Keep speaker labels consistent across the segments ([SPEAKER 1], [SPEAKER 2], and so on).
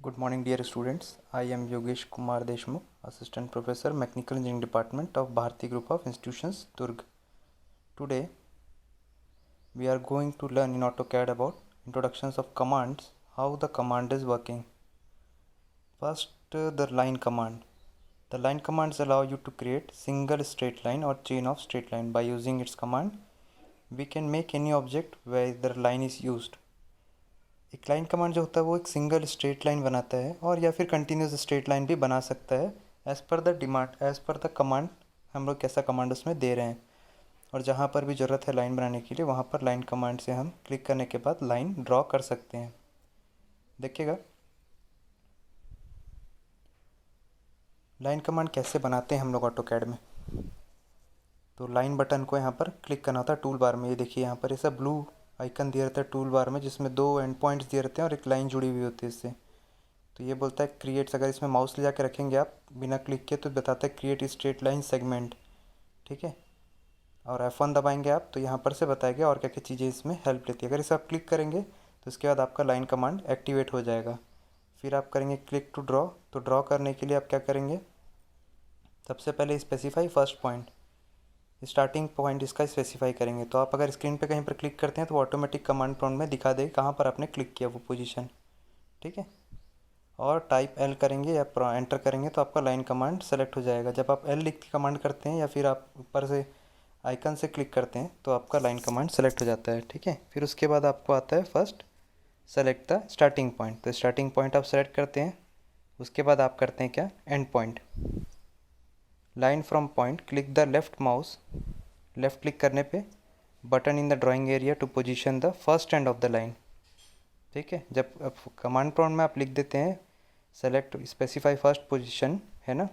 [SPEAKER 1] Good morning, dear students. I am Yogesh Kumar Deshmukh, Assistant Professor, Mechanical Engineering Department of Bharati Group of Institutions, Durg. Today, we are going to learn in AutoCAD about introductions of commands, how the command is working. First, the line command. The line commands allow you to create single straight line or chain of straight line. By using its command, we can make any object where the line is used. एक line command जो होता है वो एक single straight line बनाता है और या फिर कंटिन्यूस स्ट्रेट लाइन भी बना सकता है as per the demand, as per the command हम लोग कैसा कमांड उसमें दे रहे हैं। और जहाँ पर भी ज़रूरत है लाइन बनाने के लिए वहाँ पर लाइन कमांड से हम क्लिक करने के बाद लाइन ड्रॉ कर सकते हैं। देखिएगा लाइन कमांड कैसे बनाते हैं हम लोग ऑटोकैड में। तो लाइन बटन को यहाँ पर क्लिक करना होता है टूल बार में। ये देखिए यहाँ पर ऐसा ब्लू आइकन दिया रहता है टूल बार में जिसमें दो एंड पॉइंट्स दिए रहते हैं और एक लाइन जुड़ी हुई होती है इससे। तो ये बोलता है क्रिएट्स, अगर इसमें माउस ले जाकर रखेंगे आप बिना क्लिक किए तो बताता है क्रिएट स्ट्रेट लाइन सेगमेंट, ठीक है। और F1 दबाएंगे आप तो यहाँ पर से बताएगा और क्या क्या चीज़ें इसमें हेल्प लेती है। अगर इसे आप क्लिक करेंगे तो इसके बाद आपका लाइन कमांड एक्टिवेट हो जाएगा। फिर आप करेंगे क्लिक टू ड्रॉ। तो ड्रॉ करने के लिए आप क्या करेंगे, सबसे पहले specify first point, starting point इसका स्पेसिफाई करेंगे। तो आप अगर स्क्रीन पे कहीं पर क्लिक करते हैं तो ऑटोमेटिक कमांड प्रॉम्प्ट में दिखा दे कहाँ पर आपने क्लिक किया वो पोजीशन, ठीक है। और टाइप एल करेंगे या एंटर करेंगे तो आपका लाइन कमांड सेलेक्ट हो जाएगा। जब आप एल लिख के कमांड करते हैं या फिर आप ऊपर से आइकन से क्लिक करते हैं तो आपका लाइन कमांड सेलेक्ट हो जाता है, ठीक है। फिर उसके बाद आपको आता है first select the starting point. तो स्टार्टिंग पॉइंट आप सेलेक्ट करते हैं, उसके बाद आप करते हैं क्या, end point. Line from point, click the left mouse, left click करने पे button in the drawing area to position the first end of the line, ठीक है। जब कमांड प्रॉम्प्ट में आप लिख देते हैं सेलेक्ट स्पेसिफाई फर्स्ट पोजीशन, है ना,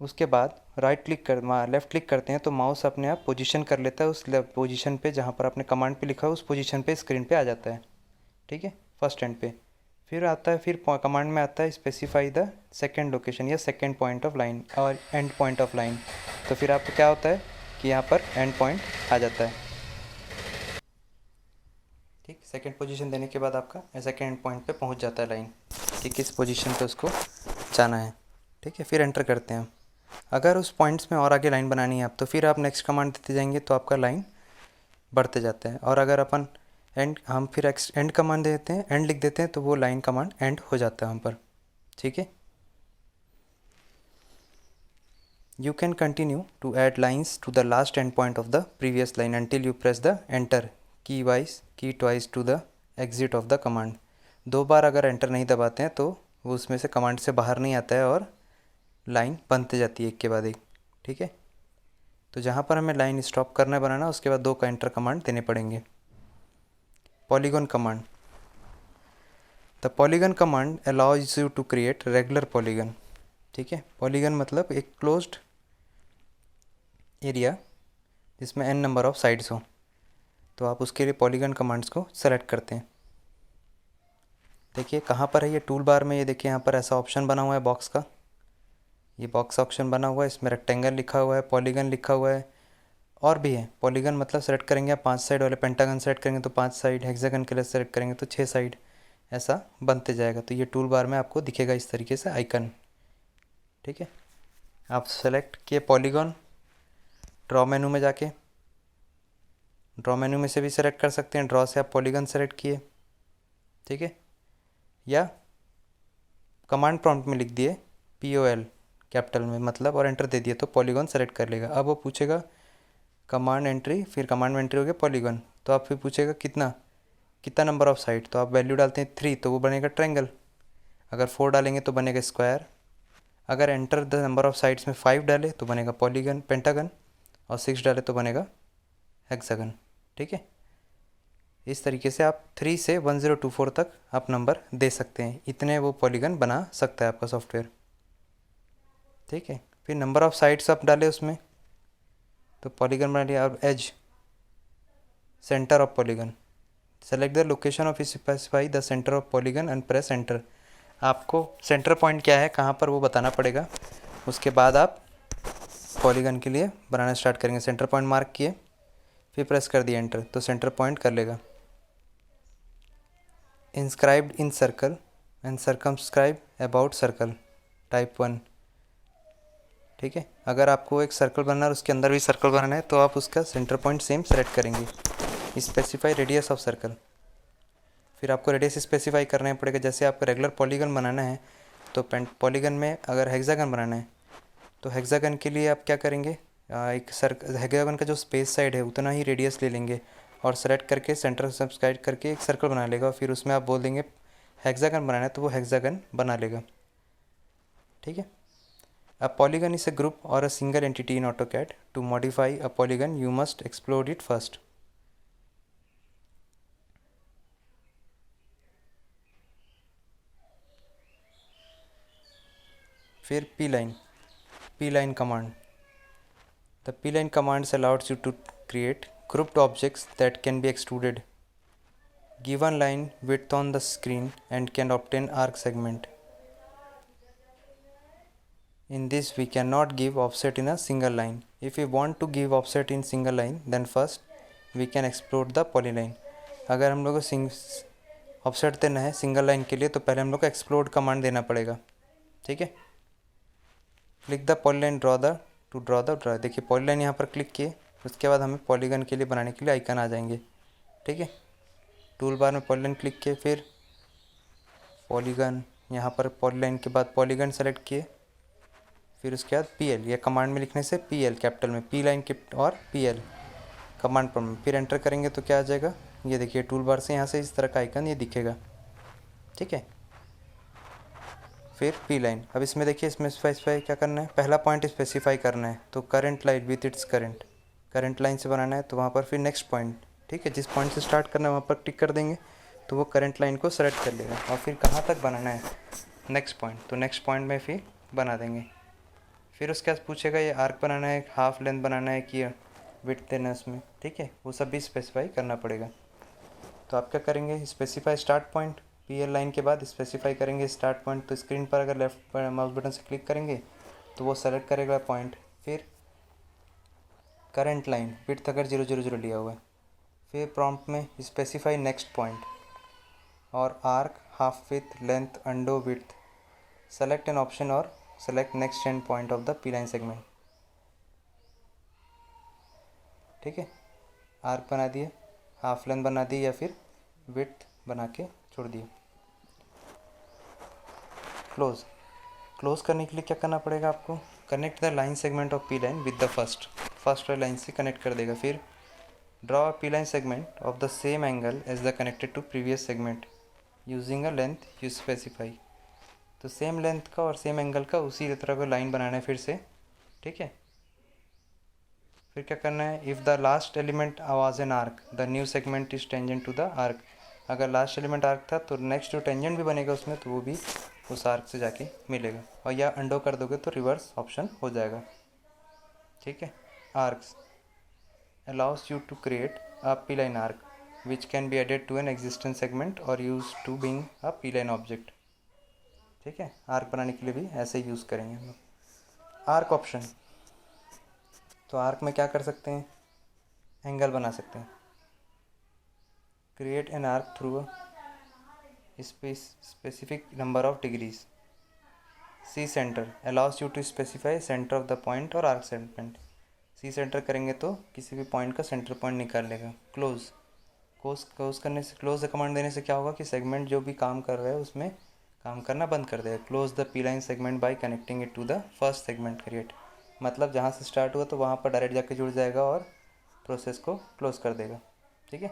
[SPEAKER 1] उसके बाद राइट क्लिक कर लेफ़्ट क्लिक करते हैं तो माउस अपने आप पोजीशन कर लेता है उस पोजीशन पे जहाँ पर आपने कमांड पे लिखा है उस पोजीशन पे स्क्रीन पे आ जाता है, ठीक है, फर्स्ट एंड पे। फिर आता है, फिर कमांड में आता है स्पेसिफाई द सेकेंड लोकेशन या सेकेंड पॉइंट ऑफ लाइन और एंड पॉइंट ऑफ लाइन। तो फिर आपको क्या होता है कि यहाँ पर एंड पॉइंट आ जाता है, ठीक। सेकेंड पोजीशन देने के बाद आपका सेकेंड एंड पॉइंट पे पहुँच जाता है लाइन कि किस पोजीशन पे उसको जाना है, ठीक है। फिर एंटर करते हैं। अगर उस पॉइंट्स में और आगे लाइन बनानी है आप तो फिर आप नेक्स्ट कमांड देते जाएंगे तो आपका लाइन बढ़ते जाता है। और अगर अपन हम फिर एंड कमांड देते हैं, एंड लिख देते हैं तो वो लाइन कमांड एंड हो जाता है हम पर, ठीक है। You can continue to add lines to the last endpoint of the previous line until you press the enter key twice to the exit of the command। दो बार अगर एंटर नहीं दबाते हैं तो वो उसमें से कमांड से बाहर नहीं आता है और लाइन बनते जाती है एक के बाद एक, ठीक है। तो जहाँ पर हमें लाइन स्टॉप करना है बनाना उसके बाद दो का एंटर कमांड देने पड़ेंगे। Polygon command, the polygon command allows you to create regular polygon, ठीक है। पॉलीगॉन मतलब एक क्लोज्ड एरिया जिसमें n नंबर ऑफ साइड्स हो। तो आप उसके लिए पॉलीगॉन कमांड्स को सेलेक्ट करते हैं। देखिए कहाँ पर है ये टूल बार में, ये देखिए यहाँ पर ऐसा ऑप्शन बना हुआ है बॉक्स का, ये बॉक्स ऑप्शन बना हुआ है, इसमें रेक्टेंगल लिखा हुआ है, पॉलीगॉन लिखा हुआ है और भी है। पॉलीगॉन मतलब सेलेक्ट करेंगे आप 5 साइड वाले, पेंटागन सेलेक्ट करेंगे तो 5 साइड, हेक्सागन के लिए सेलेक्ट करेंगे तो 6 साइड, ऐसा बनते जाएगा। तो ये टूल बार में आपको दिखेगा इस तरीके से आइकन, ठीक है। आप सेलेक्ट किए पॉलीगॉन, ड्रॉ मेनू में जाके ड्रॉ मेनू में से भी सेलेक्ट कर सकते हैं, ड्रॉ से आप पॉलीगॉन सेलेक्ट किए, ठीक है, या कमांड प्रॉम्प्ट में लिख दिए POL कैपिटल में मतलब और एंटर दे दिए तो पॉलीगॉन सेलेक्ट कर लेगा। अब वो पूछेगा कमांड एंट्री, फिर कमांड में एंट्री हो गया पॉलीगॉन, तो आप फिर पूछेगा कितना नंबर ऑफ साइड, तो आप वैल्यू डालते हैं 3 तो वो बनेगा ट्रायंगल, अगर 4 डालेंगे तो बनेगा स्क्वायर, अगर enter the number of sides में 5 डाले तो बनेगा पॉलीगन पेंटागन और 6 डाले तो बनेगा हेक्सागन, ठीक है। इस तरीके से आप 3 से 1024 तक आप नंबर दे सकते हैं, इतने वो पॉलीगन बना सकता है आपका सॉफ्टवेयर, ठीक है। फिर नंबर ऑफ साइड्स आप डाले उसमें तो पॉलीगन बना लिया। और as centre of polygon, select the location of specify the centre of polygon and press enter. आपको सेंटर पॉइंट क्या है कहाँ पर वो बताना पड़ेगा, उसके बाद आप पॉलीगन के लिए बनाना स्टार्ट करेंगे। सेंटर पॉइंट मार्क किए फिर प्रेस कर दिया एंटर तो सेंटर पॉइंट कर लेगा। Inscribed in circle, and circumscribe about circle type 1। ठीक है, अगर आपको एक सर्कल बनना है उसके अंदर भी सर्कल बनाना है तो आप उसका सेंटर पॉइंट सेम सेलेक्ट करेंगे। स्पेसिफाई रेडियस ऑफ सर्कल, फिर आपको रेडियस स्पेसिफाई करना पड़ेगा। जैसे आपको रेगुलर पॉलीगन बनाना है तो पॉलीगन में अगर हेक्सागन बनाना है तो हेक्सागन के लिए आप क्या करेंगे, एक हेक्सागन का जो स्पेस साइड है उतना ही रेडियस ले लेंगे और सेलेक्ट करके सेंटर सब्सक्राइब करके एक सर्कल बना लेगा। और फिर उसमें आप बोल देंगे हेक्सागन बनाना है तो वो हेक्सागन बना लेगा। ठीक है। A polygon is a group or a single entity in AutoCAD. To modify a polygon, you must explode it first. फिर P-line command. The P-line commands allows you to create grouped objects that can be extruded. Give one line width on the screen and can obtain arc segment. In this, we cannot give offset in a single line. If we want to give offset in single line, then first we can explode the polyline. अगर हम लोग को offset देना है single line के लिए तो पहले हम लोग को एक्सप्लोड कमांड देना पड़ेगा। ठीक है, click the polyline draw the देखिए पॉलीलाइन यहाँ पर क्लिक किए, उसके बाद हमें पॉलीगन के लिए बनाने के लिए आइकन आ जाएंगे। ठीक है, टूल बार में पॉलीलाइन क्लिक किए, फिर पॉलीगन, यहाँ पर पॉलीलाइन के बाद पॉलीगन सेलेक्ट किए, फिर उसके बाद PL, यह कमांड में लिखने से PL कैपिटल में P लाइन के और PL कमांड पर फिर एंटर करेंगे तो क्या आ जाएगा, ये देखिए टूल बार से यहाँ से इस तरह का आइकन ये दिखेगा। ठीक है, फिर P लाइन। अब इसमें देखिए इसमें स्पेसिफाई क्या करना है, पहला पॉइंट स्पेसिफाई करना है तो current line with its current line से बनाना है तो वहाँ पर फिर नेक्स्ट पॉइंट, ठीक है, जिस पॉइंट से स्टार्ट करना है वहाँ पर टिक कर देंगे तो वो करंट लाइन को सेलेक्ट कर लेगा। और फिर कहाँ तक बनाना है नेक्स्ट पॉइंट, तो नेक्स्ट पॉइंट में फिर बना देंगे। फिर उसके बाद पूछेगा ये आर्क बनाना है, हाफ लेंथ बनाना है कि विड्थ देना है उसमें। ठीक है, वो सब भी स्पेसिफाई करना पड़ेगा। तो आप क्या करेंगे, specify start point, PL line के बाद स्पेसिफाई करेंगे स्टार्ट पॉइंट। तो स्क्रीन पर अगर लेफ्ट माउस बटन से क्लिक करेंगे तो वो सेलेक्ट करेगा पॉइंट। फिर करंट लाइन विड्थ अगर 000 लिया हुआ है, फिर प्रॉम्प्ट में स्पेसिफाई नेक्स्ट पॉइंट और arc half with length undo width, select an option और select next end point of the P line segment. ठीक है, आर्क बना दिए, हाफ लेंथ बना दी या फिर विड्थ बना के छोड़ दिए। क्लोज करने के लिए क्या करना पड़ेगा आपको, connect the line segment of P line with the first वाली लाइन से कनेक्ट कर देगा। फिर draw a P line segment of the same angle as the connected to previous segment using a length you specify. तो same length का और same angle का उसी तरह का लाइन बनाना है फिर से। ठीक है, फिर क्या करना है, if the last element was an arc the new segment is tangent to the arc. अगर लास्ट एलिमेंट आर्क था तो नेक्स्ट जो टेंजेंट भी बनेगा उसमें तो वो भी उस आर्क से जाके मिलेगा। और या अंडो कर दोगे तो रिवर्स ऑप्शन हो जाएगा। ठीक है, arcs allows you to create a P-line arc which can be added to an existing segment or used to being a P-line object। ठीक है, आर्क बनाने के लिए भी ऐसे ही यूज़ करेंगे हम लोग। आर्क ऑप्शन, तो आर्क में क्या कर सकते हैं, एंगल बना सकते हैं। Create an arc through a specific number of degrees. C centre allows you to specify centre of the point और आर्क सेगमेंट। सी सेंटर करेंगे तो किसी भी पॉइंट का सेंटर पॉइंट निकाल लेगा। क्लोज करने से, क्लोज द कमांड देने से क्या होगा कि सेगमेंट जो भी काम कर रहा है उसमें काम करना बंद कर देगा। Close the P line segment by connecting it to the first segment create, मतलब जहाँ से स्टार्ट हुआ तो वहाँ पर डायरेक्ट जाके जुड़ जाएगा और प्रोसेस को क्लोज कर देगा। ठीक है,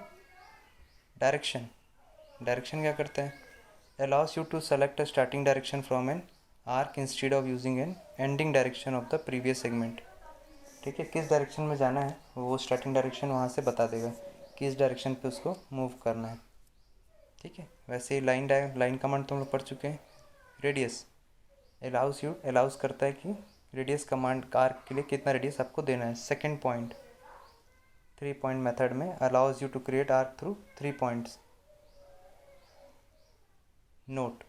[SPEAKER 1] डायरेक्शन क्या करता है, allows you to select a starting direction from an arc instead of using an ending direction of the previous segment. ठीक है, किस डायरेक्शन में जाना है वो स्टार्टिंग डायरेक्शन वहाँ से बता देगा कि इस डायरेक्शन पे उसको मूव करना है। ठीक है, वैसे ही लाइन कमांड तो हम लोग पढ़ चुके हैं। रेडियस अलाउस करता है कि रेडियस कमांड आर्क के लिए कितना रेडियस आपको देना है। सेकंड पॉइंट 3 पॉइंट मेथड में allows you to create arc through 3 points. Note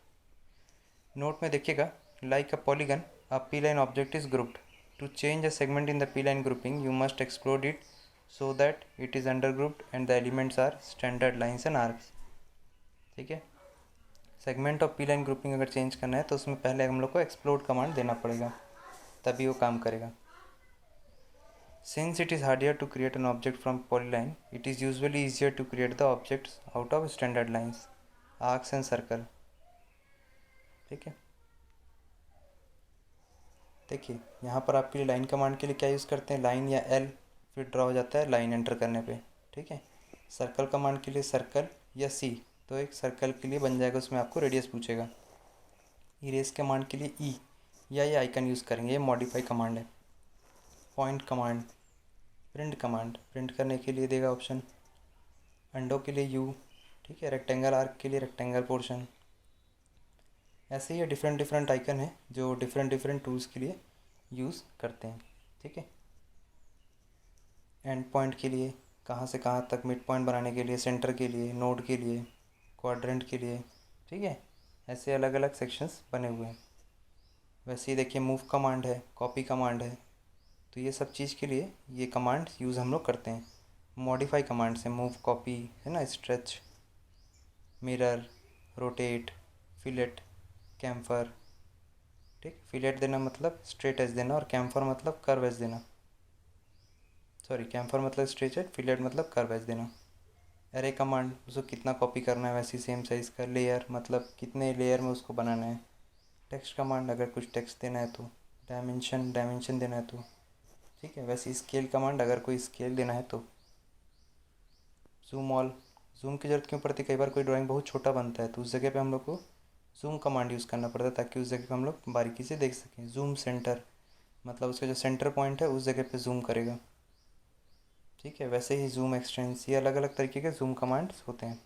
[SPEAKER 1] में देखिएगा, like a polygon a P line object is grouped. To change a segment in the P line grouping, you must explode it so that it is undergrouped and the elements are standard lines and arcs। ठीक है, segment of P line grouping अगर change करना है तो उसमें पहले हम लोग को एक्सप्लोड कमांड देना पड़ेगा, तभी वो काम करेगा। Since it is harder to create an object from polyline, it is usually easier to create the objects out of standard lines, arcs and circle। ठीक है, देखिए यहाँ पर आपके लिए लाइन कमांड के लिए क्या यूज़ करते हैं, लाइन या एल, फिर ड्रॉ हो जाता है लाइन एंटर करने पे। ठीक है, सर्कल कमांड के लिए सर्कल या सी, तो एक सर्कल के लिए बन जाएगा, उसमें आपको रेडियस पूछेगा। इरेज कमांड के लिए ई या ये आइकन यूज़ करेंगे, ये मॉडिफाई कमांड है। Point command, print command, print करने के लिए देगा ऑप्शन। अंडो के लिए यू। ठीक है, रेक्टेंगल आर्क के लिए रेक्टेंगल पोर्शन। ऐसे ही डिफरेंट डिफरेंट आइकन है जो डिफरेंट डिफरेंट टूल्स के लिए यूज़ करते हैं। ठीक है, एंड पॉइंट के लिए कहाँ से कहाँ तक मिड पॉइंट बनाने के लिए, सेंटर के लिए, नोड के लिए, क्वाड्रेंट के लिए। ठीक है, ऐसे अलग अलग सेक्शंस बने हुए हैं। वैसे ही देखिए मूव कमांड है, कॉपी कमांड है, तो ये सब चीज़ के लिए ये कमांड यूज़ हम लोग करते हैं। मॉडिफाई कमांड से मूव, कॉपी है ना, stretch, mirror, rotate, fillet, chamfer. ठीक, फिलेट देना मतलब स्ट्रेट एज देना और कैम्फर मतलब कर्व एज देना। सॉरी, कैम्फर मतलब स्ट्रेट एज, फिलेट मतलब कर्व एज देना। एरे कमांड, उसको कितना कॉपी करना है वैसी सेम साइज़ का। लेयर मतलब कितने लेयर में उसको बनाना है। टेक्स्ट कमांड, अगर कुछ टेक्स्ट देना है तो। डायमेंशन, डायमेंशन देना है तो। ठीक है, वैसे स्केल कमांड, अगर कोई स्केल देना है तो। जूम ऑल, जूम की ज़रूरत क्यों पड़ती है, कई बार कोई ड्राइंग बहुत छोटा बनता है तो उस जगह पे हम लोग को जूम कमांड यूज़ करना पड़ता है, ताकि उस जगह को हम लोग बारीकी से देख सकें। जूम सेंटर मतलब उसका जो सेंटर पॉइंट है उस जगह पे जूम करेगा। ठीक है, वैसे ही जूम एक्सटेंस, ये अलग अलग तरीके के जूम कमांड्स होते हैं।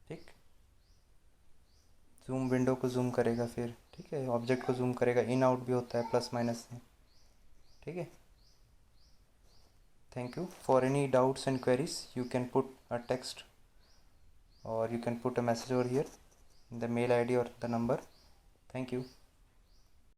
[SPEAKER 1] ठीक, जूम विंडो को जूम करेगा, फिर ठीक है ऑब्जेक्ट को जूम करेगा। इन आउट भी होता है प्लस माइनस से। ठीक है, thank you. For any doubts and queries you can put a text or you can put a message over here, the mail ID or the number. Thank you.